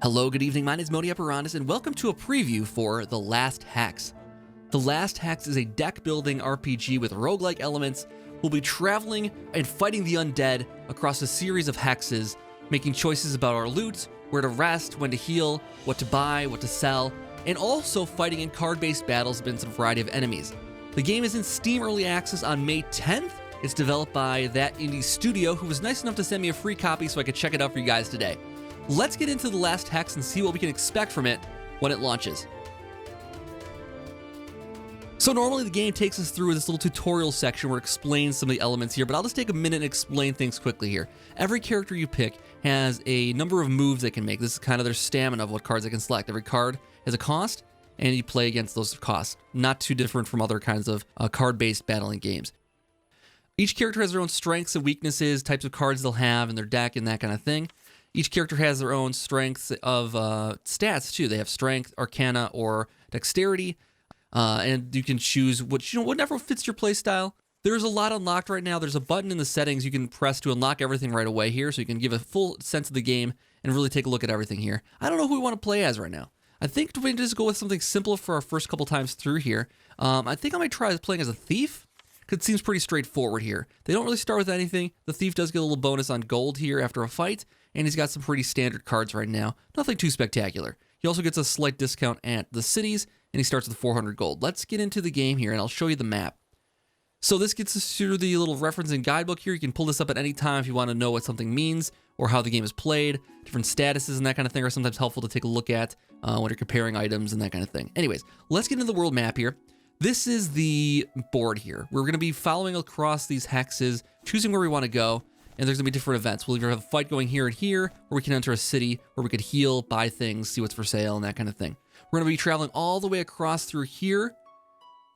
Hello, good evening. My name is Modi Apparandus, and welcome to a preview for The Last Hex. The Last Hex is a deck-building RPG with roguelike elements. We'll be traveling and fighting the undead across a series of hexes, making choices about our loot, where to rest, when to heal, what to buy, what to sell, and also fighting in card-based battles against a variety of enemies. The game is in Steam Early Access on May 10th. It's developed by that indie studio who was nice enough to send me a free copy so I could check it out for you guys today. Let's get into The Last Hex and see what we can expect from it when it launches. So normally the game takes us through this little tutorial section where it explains some of the elements here, but I'll just take a minute and explain things quickly here. Every character you pick has a number of moves they can make. This is kind of their stamina of what cards they can select. Every card has a cost, and you play against those costs. Not too different from other kinds of card-based battling games. Each character has their own strengths and weaknesses, types of cards they'll have in their deck, and that kind of thing. Each character has their own strengths of stats, too. They have strength, arcana, or dexterity, and you can choose whatever fits your playstyle. There's a lot unlocked right now. There's a button in the settings you can press to unlock everything right away here, so you can give a full sense of the game and really take a look at everything here. I don't know who we want to play as right now. I think we can just go with something simple for our first couple times through here. I think I might try playing as a thief, because it seems pretty straightforward here. They don't really start with anything. The thief does get a little bonus on gold here after a fight, and he's got some pretty standard cards right now. Nothing too spectacular. He also gets a slight discount at the cities, and he starts with 400 gold. Let's get into the game here, and I'll show you the map. So this gets us through the little reference and guidebook here. You can pull this up at any time if you want to know what something means or how the game is played. Different statuses and that kind of thing are sometimes helpful to take a look at when you're comparing items and that kind of thing. Anyways, let's get into the world map here. This is the board here. We're going to be following across these hexes, choosing where we want to go. And there's going to be different events. We'll either have a fight going here and here, or we can enter a city where we could heal, buy things, see what's for sale, and that kind of thing. We're going to be traveling all the way across through here,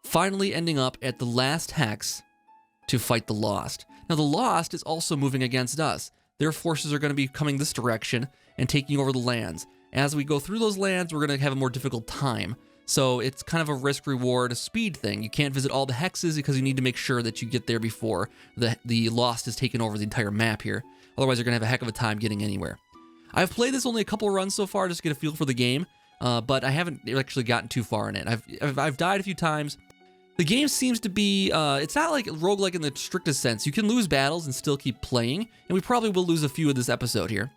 finally ending up at the last hex to fight the Lost. Now, the Lost is also moving against us. Their forces are going to be coming this direction and taking over the lands. As we go through those lands, we're going to have a more difficult time. So it's kind of a risk-reward speed thing. You can't visit all the hexes because you need to make sure that you get there before the Lost has taken over the entire map here. Otherwise, you're going to have a heck of a time getting anywhere. I've played this only a couple runs so far just to get a feel for the game, but I haven't actually gotten too far in it. I've died a few times. The game seems to be, it's not like roguelike in the strictest sense. You can lose battles and still keep playing, and we probably will lose a few of this episode here.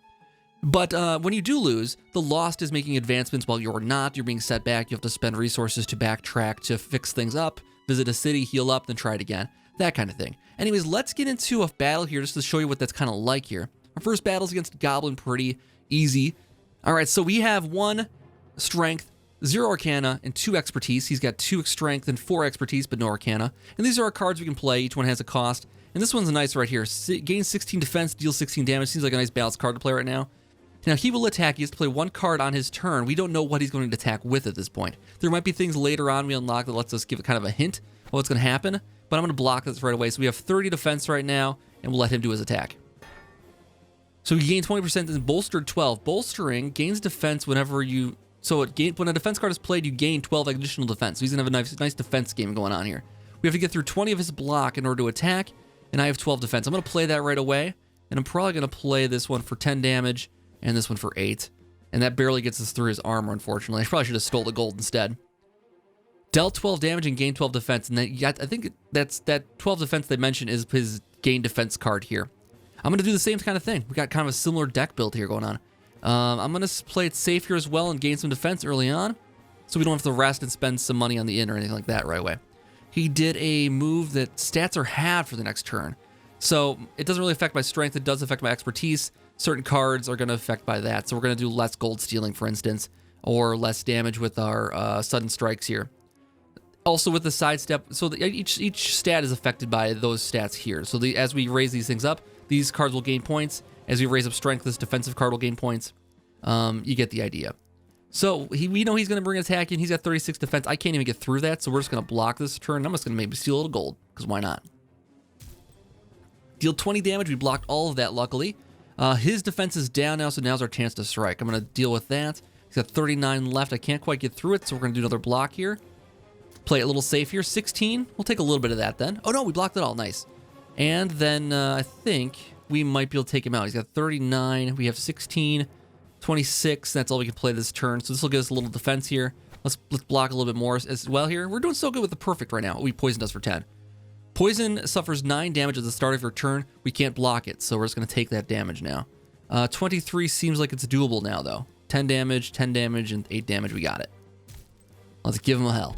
But when you do lose, the Lost is making advancements while you're not. You're being set back. You have to spend resources to backtrack, to fix things up, visit a city, heal up, then try it again. That kind of thing. Anyways, let's get into a battle here just to show you what that's kind of like here. Our first battle is against Goblin, pretty easy. All right, so we have 1 strength, 0 arcana, and 2 expertise. He's got 2 strength and 4 expertise, but no arcana. And these are our cards we can play. Each one has a cost. And this one's nice right here. Gain 16 defense, deal 16 damage. Seems like a nice balanced card to play right now. Now, he will attack. He has to play 1 card on his turn. We don't know what he's going to attack with at this point. There might be things later on we unlock that lets us give it kind of a hint of what's going to happen, but I'm going to block this right away. So we have 30 defense right now, and we'll let him do his attack. So he gained 20% and bolstered 12. Bolstering gains defense whenever you... So when a defense card is played, you gain 12 additional defense. So he's going to have a nice defense game going on here. We have to get through 20 of his block in order to attack, and I have 12 defense. I'm going to play that right away, and I'm probably going to play this one for 10 damage, and this one for 8. And that barely gets us through his armor, unfortunately. I probably should have stole the gold instead. Dealt 12 damage and gained 12 defense. And I think that 12 defense they mentioned is his gain defense card here. I'm going to do the same kind of thing. We got kind of a similar deck build here going on. I'm going to play it safe here as well and gain some defense early on, so we don't have to rest and spend some money on the inn or anything like that right away. He did a move that stats are halved for the next turn. So it doesn't really affect my strength. It does affect my expertise. Certain cards are going to affect by that. So we're going to do less gold stealing, for instance, or less damage with our sudden strikes here. Also with the sidestep, so each stat is affected by those stats here. So as we raise these things up, these cards will gain points. As we raise up strength, this defensive card will gain points. You get the idea. So we know he's going to bring an attack in. He's got 36 defense. I can't even get through that, so we're just going to block this turn. I'm just going to maybe steal a little gold, because why not? Deal 20 damage. We blocked all of that, luckily. His defense is down now, so now's our chance to strike. I'm going to deal with that. He's got 39 left. I can't quite get through it, so we're going to do another block here. Play it a little safe here. 16. We'll take a little bit of that then. Oh, no, we blocked it all. Nice. And then I think we might be able to take him out. He's got 39. We have 16. 26, that's all we can play this turn. So this will give us a little defense here. Let's block a little bit more as well here. We're doing so good with the perfect right now. We poisoned us for 10. Poison suffers 9 damage at the start of your turn. We can't block it, so we're just going to take that damage now. 23 seems like it's doable now, though. 10 damage, and 8 damage. We got it. Let's give him a hell.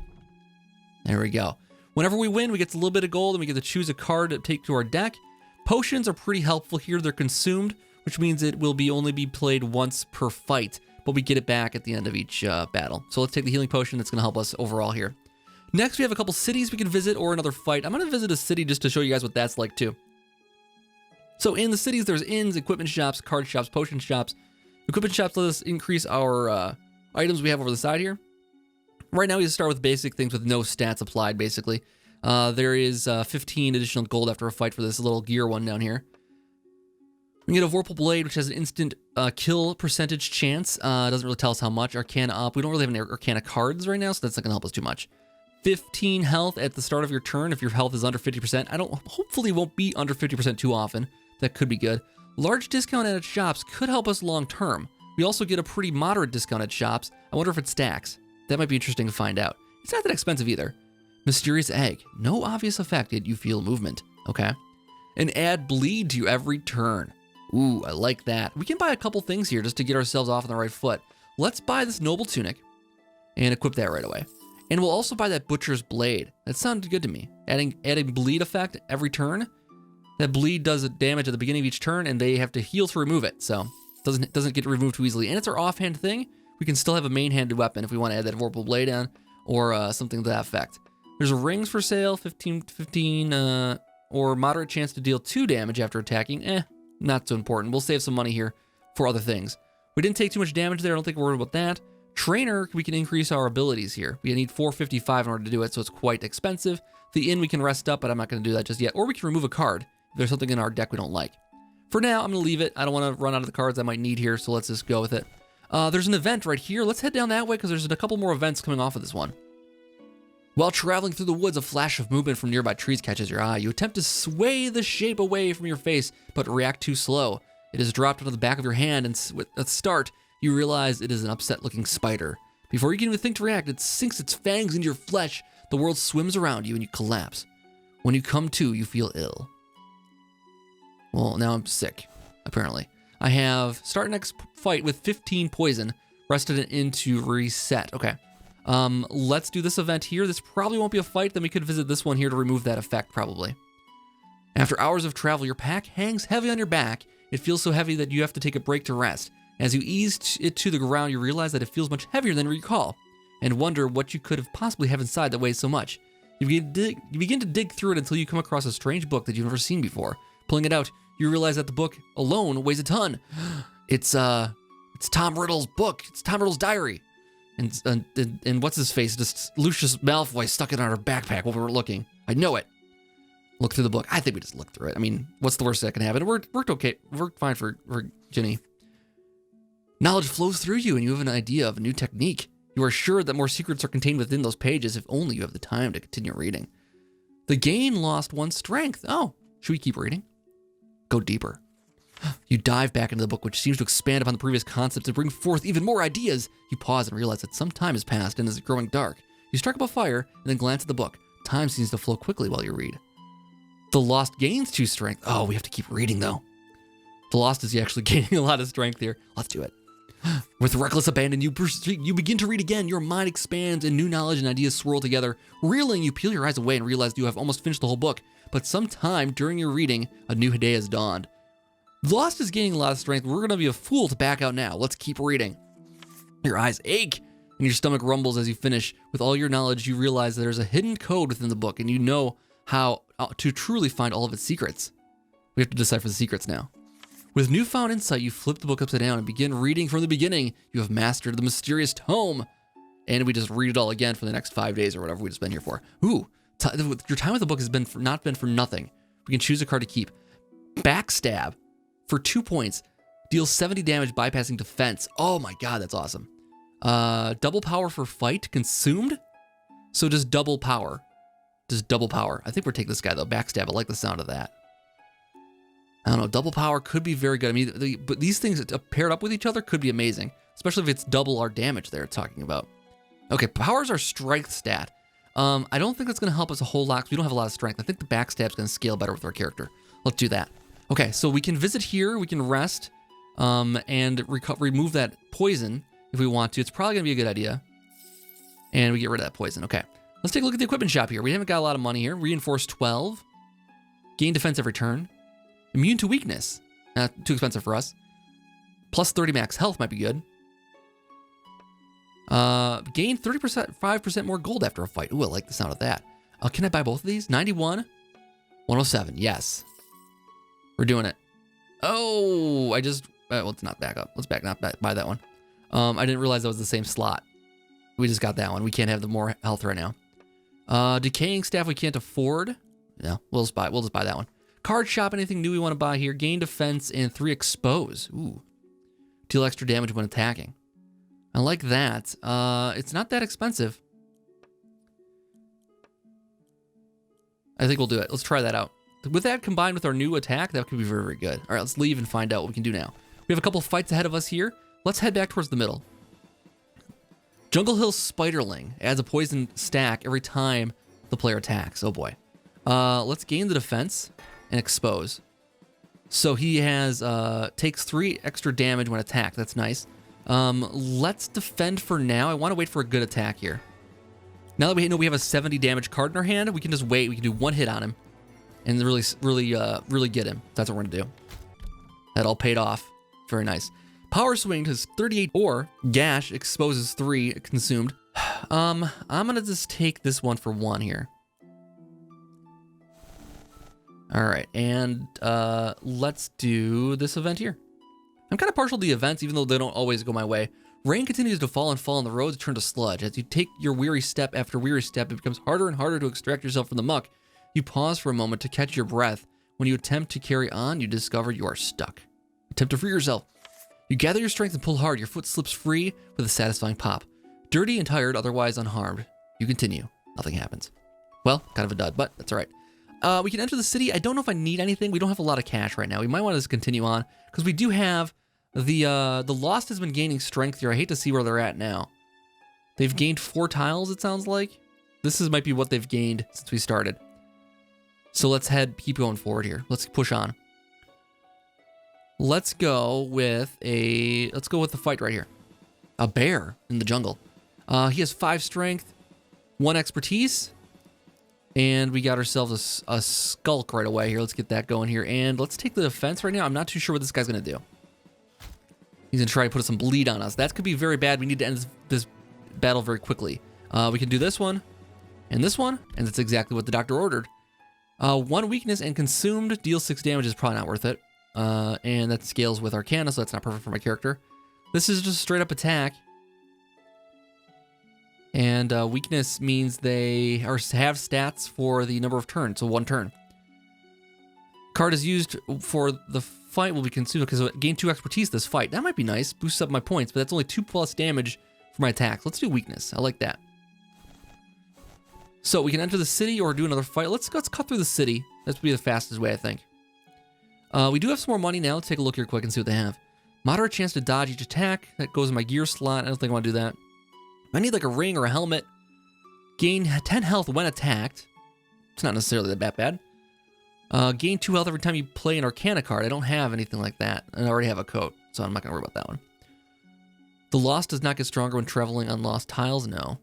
There we go. Whenever we win, we get a little bit of gold, and we get to choose a card to take to our deck. Potions are pretty helpful here. They're consumed, which means it will only be played once per fight, but we get it back at the end of each battle. So let's take the healing potion. That's going to help us overall here. Next, we have a couple cities we can visit or another fight. I'm going to visit a city just to show you guys what that's like too. So in the cities, there's inns, equipment shops, card shops, potion shops. Equipment shops let us increase our items we have over the side here. Right now, we start with basic things with no stats applied, basically. There is 15 additional gold after a fight for this little gear one down here. We get a Vorpal Blade, which has an instant kill percentage chance. Doesn't really tell us how much. Arcana up. We don't really have any Arcana cards right now, so that's not going to help us too much. 15 health at the start of your turn if your health is under 50%. Hopefully won't be under 50% too often. That could be good. Large discount at shops could help us long term. We also get a pretty moderate discount at shops. I wonder if it stacks. That might be interesting to find out. It's not that expensive either. Mysterious Egg. No obvious effect, yet you feel movement. Okay. And add bleed to every turn. Ooh, I like that. We can buy a couple things here just to get ourselves off on the right foot. Let's buy this Noble Tunic and equip that right away. And we'll also buy that Butcher's Blade. That sounded good to me. Adding bleed effect every turn. That bleed does a damage at the beginning of each turn, and they have to heal to remove it. So it doesn't get removed too easily. And it's our offhand thing. We can still have a main-handed weapon if we want to add that Vorpal Blade on, or something to that effect. There's rings for sale, 15, or moderate chance to deal 2 damage after attacking. Not so important. We'll save some money here for other things. We didn't take too much damage there. I don't think we're worried about that. Trainer, we can increase our abilities here. We need 455 in order to do it, so it's quite expensive. The inn we can rest up, but I'm not going to do that just yet. Or we can remove a card if there's something in our deck we don't like. For now, I'm going to leave it. I don't want to run out of the cards I might need here, so let's just go with it. There's an event right here. Let's head down that way because there's a couple more events coming off of this one. While traveling through the woods, a flash of movement from nearby trees catches your eye. You attempt to sway the shape away from your face, but react too slow. It is dropped onto the back of your hand, and with a start, you realize it is an upset-looking spider. Before you can even think to react, it sinks its fangs into your flesh. The world swims around you, and you collapse. When you come to, you feel ill. Well, now I'm sick, apparently. I have start next fight with 15 poison, rested it into reset. Okay. Let's do this event here. This probably won't be a fight. Then we could visit this one here to remove that effect, probably. After hours of travel, your pack hangs heavy on your back. It feels so heavy that you have to take a break to rest. As you ease it to the ground, you realize that it feels much heavier than you recall, and wonder what you could have possibly have inside that weighs so much. You begin to dig through it until you come across a strange book that you've never seen before. Pulling it out, you realize that the book alone weighs a ton. It's Tom Riddle's book. It's Tom Riddle's diary. And what's his face? Just Lucius Malfoy stuck it on our backpack while we were looking. I know it. Look through the book. I think we just looked through it. I mean, what's the worst that can happen? It worked okay. Worked fine for Ginny. Knowledge flows through you, and you have an idea of a new technique. You are sure that more secrets are contained within those pages if only you have the time to continue reading. The gain lost 1 strength. Oh, should we keep reading? Go deeper. You dive back into the book, which seems to expand upon the previous concepts and bring forth even more ideas. You pause and realize that some time has passed and is growing dark. You strike up a fire and then glance at the book. Time seems to flow quickly while you read. The lost gains 2 strength. Oh, we have to keep reading, though. The lost is actually gaining a lot of strength here. Let's do it. With reckless abandon, you begin to read again. Your mind expands and new knowledge and ideas swirl together. Reeling, you peel your eyes away and realize you have almost finished the whole book. But sometime during your reading, a new day has dawned. Lost is gaining a lot of strength. We're going to be a fool to back out now. Let's keep reading. Your eyes ache and your stomach rumbles as you finish. With all your knowledge, you realize that there's a hidden code within the book, and you know how to truly find all of its secrets. We have to decipher the secrets now. With newfound insight, you flip the book upside down and begin reading from the beginning. You have mastered the mysterious tome. And we just read it all again for the next 5 days or whatever we've just been here for. Ooh, your time with the book has not been for nothing. We can choose a card to keep. Backstab for 2 points. Deals 70 damage bypassing defense. Oh my god, that's awesome. Double power for fight. Consumed? So just double power. Just double power. I think we're taking this guy though. Backstab. I like the sound of that. I don't know. Double power could be very good. I mean, but these things paired up with each other could be amazing, especially if it's double our damage they're talking about. Okay, power's our strength stat. I don't think that's going to help us a whole lot because we don't have a lot of strength. I think the backstab's going to scale better with our character. Let's do that. Okay, so we can visit here. We can rest and remove that poison if we want to. It's probably going to be a good idea. And we get rid of that poison. Okay, let's take a look at the equipment shop here. We haven't got a lot of money here. Reinforce 12. Gain defense every turn. Immune to weakness. Too expensive for us. Plus 30 max health might be good. Gain 30%, 5% more gold after a fight. Ooh, I like the sound of that. Can I buy both of these? 91, 107. Yes. We're doing it. Oh, I just, well, let's not back up. Let's not buy that one. I didn't realize that was the same slot. We just got that one. We can't have the more health right now. Decaying staff we can't afford. Yeah, we'll just buy that one. Card shop, anything new we want to buy here. Gain defense and 3 expose. Ooh. Deal extra damage when attacking. I like that. It's not that expensive. I think we'll do it. Let's try that out. With that combined with our new attack, that could be very, very good. All right, let's leave and find out what we can do now. We have a couple of fights ahead of us here. Let's head back towards the middle. Jungle Hill Spiderling adds a poison stack every time the player attacks. Oh boy. Let's gain the defense and expose. So he has takes 3 extra damage when attacked. That's nice. Let's defend for now. I want to wait for a good attack here. Now that we know we have a 70 damage card in our hand, we can just wait. We can do 1 hit on him and really get him. That's what we're gonna do. That all paid off. Very nice. Power Swing does 38 or Gash exposes 3 consumed. I'm gonna just take this one for 1 here. All right, and let's do this event here. I'm kind of partial to the events, even though they don't always go my way. Rain continues to fall and fall on the roads, turn to sludge. As you take your weary step after weary step, it becomes harder and harder to extract yourself from the muck. You pause for a moment to catch your breath. When you attempt to carry on, you discover you are stuck. Attempt to free yourself. You gather your strength and pull hard. Your foot slips free with a satisfying pop. Dirty and tired, otherwise unharmed. You continue. Nothing happens. Well, kind of a dud, but that's all right. We can enter the city. I don't know if I need anything. We don't have a lot of cash right now. We might want to just continue on because we do have the Lost has been gaining strength here. I hate to see where they're at now. They've gained 4 tiles, it sounds like. This might be what they've gained since we started. So let's keep going forward here. Let's push on. Let's go with the fight right here. A bear in the jungle. He has 5 strength, 1 expertise, and we got ourselves a skulk right away here. Let's get that going here, and let's take the defense right now. I'm not too sure what this guy's gonna do. He's gonna try to put some bleed on us. That could be very bad. We need to end this battle very quickly. We can do this one, and that's exactly what the doctor ordered. 1 weakness and consumed, deal 6 damage is probably not worth it. And that scales with Arcana, so that's not perfect for my character. This is just a straight up attack. And weakness means they have stats for the number of turns, so 1 turn. Card is used for the fight will be consumed because it gain 2 expertise this fight. That might be nice, boosts up my points, but that's only 2+ damage for my attacks. Let's do weakness. I like that. So we can enter the city or do another fight. Let's cut through the city. That would be the fastest way, I think. We do have some more money now. Let's take a look here quick and see what they have. Moderate chance to dodge each attack. That goes in my gear slot. I don't think I want to do that. I need like a ring or a helmet. Gain 10 health when attacked. It's not necessarily that bad. Gain 2 health every time you play an Arcana card. I don't have anything like that. I already have a coat, so I'm not going to worry about that one. The Lost does not get stronger when traveling on lost tiles. No.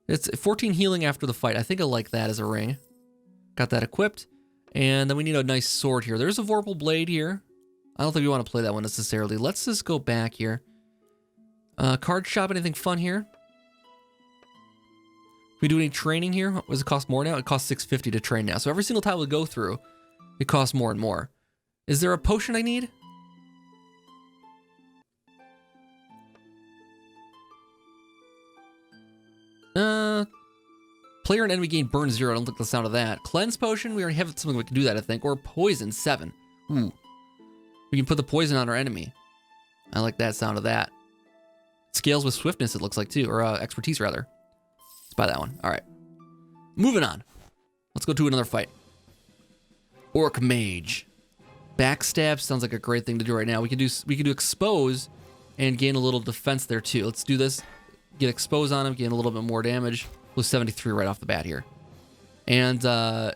It's 14 healing after the fight. I think I like that as a ring. Got that equipped. And then we need a nice sword here. There's a Vorpal Blade here. I don't think we want to play that one necessarily. Let's just go back here. Card shop, anything fun here? We do any training here? Does it cost more now? It costs $650 to train now. So every single tile we go through, it costs more and more. Is there a potion I need? Player and enemy gain burn 0. I don't like the sound of that. Cleanse potion. We already have something we can do that, I think. Or poison 7. Ooh. We can put the poison on our enemy. I like that sound of that. Scales with swiftness, it looks like, too. Or expertise, rather. Let's buy that one. All right. Moving on. Let's go to another fight. Orc Mage. Backstab sounds like a great thing to do right now. We can do expose and gain a little defense there too. Let's do this. Get expose on him, gain a little bit more damage. With 73 right off the bat here. And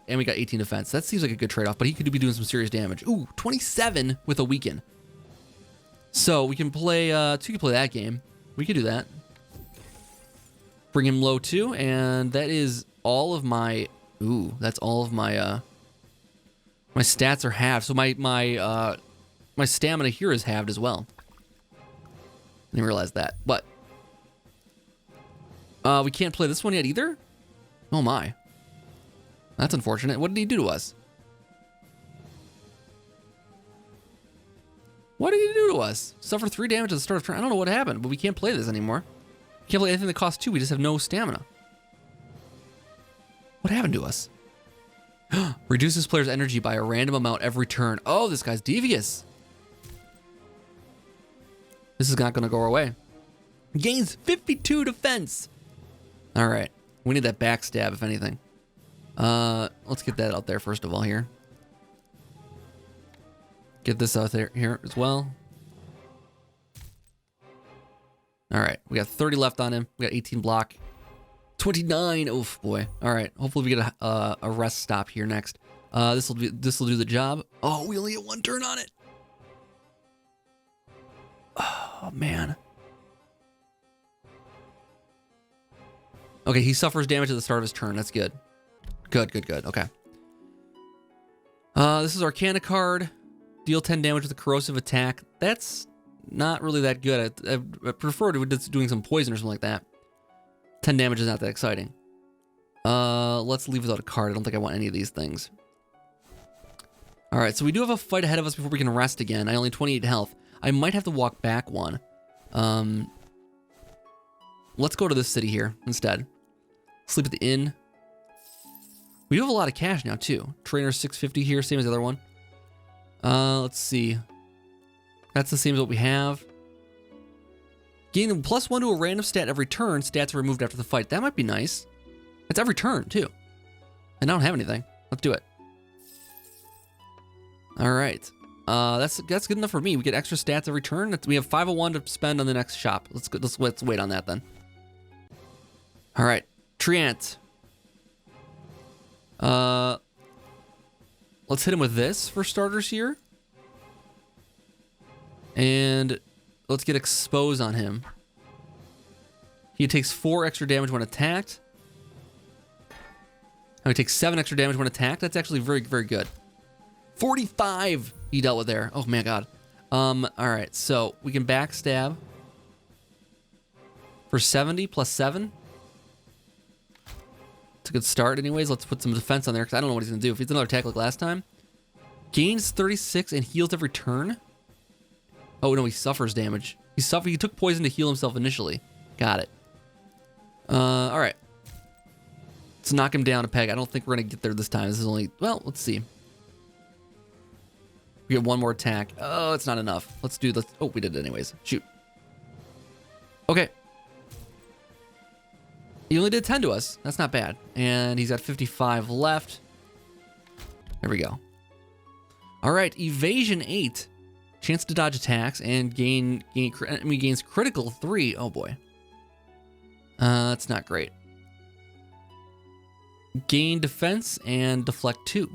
we got 18 defense. That seems like a good trade-off, but he could be doing some serious damage. Ooh, 27 with a weaken. So we can play that game. We could do that. Bring him low too, and that is all of my that's all of my my stats are halved. So my stamina here is halved as well. I didn't realize that. But we can't play this one yet either? Oh my. That's unfortunate. What did he do to us? What did he do to us? Suffer 3 damage at the start of turn. I don't know what happened, but we can't play this anymore. We can't play anything that costs 2. We just have no stamina. What happened to us? Reduces player's energy by a random amount every turn. Oh, this guy's devious. This is not going to go our way. Gains 52 defense. All right. We need that backstab, if anything. Let's get that out there first of all here. Get this out there here as well. All right. We got 30 left on him. We got 18 block. 29. Oof, boy. All right. Hopefully we get a rest stop here next. This will do the job. Oh, we only get 1 turn on it. Oh, man. Okay, he suffers damage at the start of his turn. That's good. Good. Okay. This is Arcana card. Deal 10 damage with a corrosive attack. That's not really that good. I prefer to doing some poison or something like that. 10 damage is not that exciting. Let's leave without a card. I don't think I want any of these things. All right, so we do have a fight ahead of us before we can rest again. I only 28 health. I might have to walk back one. Let's go to this city here instead. Sleep at the inn. We do have a lot of cash now too. Trainer 650 here, same as the other one. Let's see. That's the same as what we have. Gain +1 to a random stat every turn. Stats are removed after the fight. That might be nice. It's every turn too. And I don't have anything. Let's do it. All right. That's good enough for me. We get extra stats every turn. We have 501 to spend on the next shop. Let's wait on that then. All right. Treant. Let's hit him with this for starters here. And let's get expose on him. He takes 4 extra damage when attacked. Now he takes 7 extra damage when attacked. That's actually very, very good. 45 he dealt with there. Oh, man, God. All right, so we can backstab for 70 plus 7. It's a good start anyways. Let's put some defense on there because I don't know what he's going to do. If he's another attack like last time. Gains 36 and heals every turn. Oh, no, he suffers damage. He took poison to heal himself initially. Got it. All right. Let's knock him down a peg. I don't think we're going to get there this time. This is only... Well, let's see. We get 1 more attack. Oh, it's not enough. Let's do this. Oh, we did it anyways. Shoot. Okay. He only did 10 to us. That's not bad. And he's got 55 left. There we go. All right. Evasion 8. Chance to dodge attacks and gains critical 3. Oh, boy. That's not great. Gain defense and deflect 2.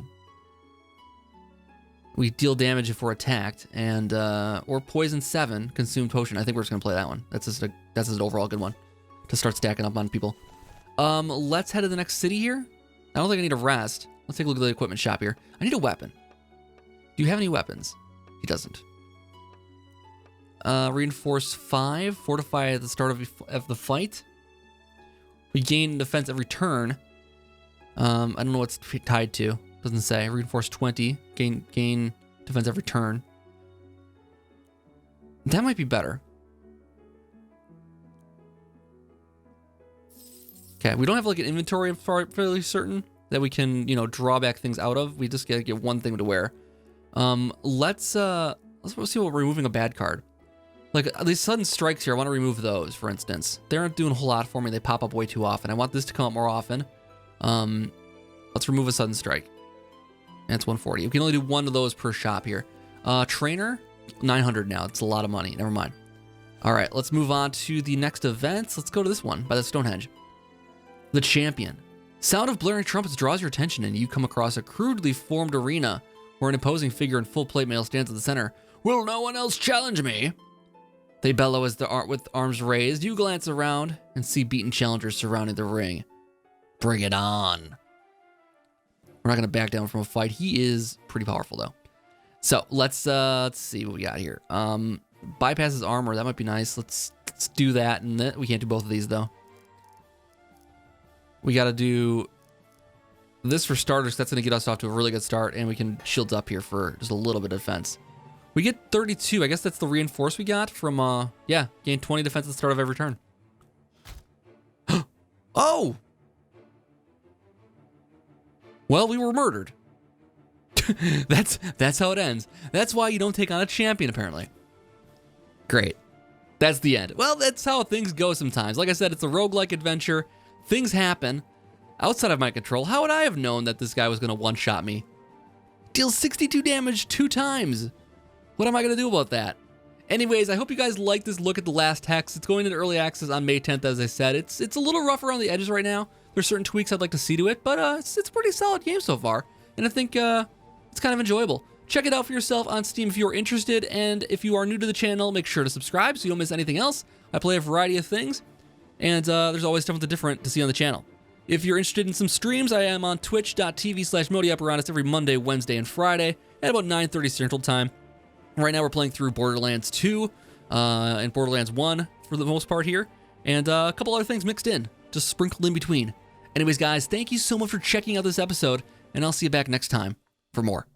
We deal damage if we're attacked, and or poison 7, consume potion. I think we're just gonna play that one. That's just an overall good one to start stacking up on people. Let's head to the next city here. I don't think I need a rest. Let's take a look at the equipment shop here. I need a weapon. Do you have any weapons? He doesn't. Reinforce 5, fortify at the start of the fight. We gain defense every turn. I don't know what's tied to. Doesn't say. Reinforce 20. Gain defense every turn. That might be better. Okay, we don't have like an inventory. I'm fairly certain that we can, draw back things out of. We just gotta get one thing to wear. Let's see what removing a bad card. Like these sudden strikes here, I want to remove those, for instance. They aren't doing a whole lot for me. They pop up way too often. I want this to come up more often. Let's remove a sudden strike. That's 140. We can only do one of those per shop here. Trainer, 900 now. It's a lot of money. Never mind. All right, let's move on to the next event. Let's go to this one by the Stonehenge. The Champion. Sound of blaring trumpets draws your attention, and you come across a crudely formed arena where an imposing figure in full plate mail stands at the center. Will no one else challenge me? They bellow as with arms raised. You glance around and see beaten challengers surrounding the ring. Bring it on. We're not going to back down from a fight. He is pretty powerful, though. So let's see what we got here. Bypasses armor. That might be nice. Let's do that. And then we can't do both of these, though. We got to do this for starters. That's going to get us off to a really good start. And we can shields up here for just a little bit of defense. We get 32. I guess that's the reinforce we got from, yeah, gain 20 defense at the start of every turn. Oh! Well, we were murdered. That's how it ends. That's why you don't take on a champion, apparently. Great. That's the end. Well, that's how things go sometimes. Like I said, it's a roguelike adventure. Things happen outside of my control. How would I have known that this guy was going to one-shot me? Deals 62 damage 2 times. What am I going to do about that? Anyways, I hope you guys like this look at the last hex. It's going into early access on May 10th, as I said. It's a little rough around the edges right now. There's certain tweaks I'd like to see to it, but it's a pretty solid game so far. And I think it's kind of enjoyable. Check it out for yourself on Steam if you're interested. And if you are new to the channel, make sure to subscribe so you don't miss anything else. I play a variety of things. And there's always something different to see on the channel. If you're interested in some streams, I am on twitch.tv/ModiApparatus every Monday, Wednesday, and Friday at about 9:30 Central Time. Right now we're playing through Borderlands 2 and Borderlands 1 for the most part here. And a couple other things mixed in, just sprinkled in between. Anyways, guys, thank you so much for checking out this episode, and I'll see you back next time for more.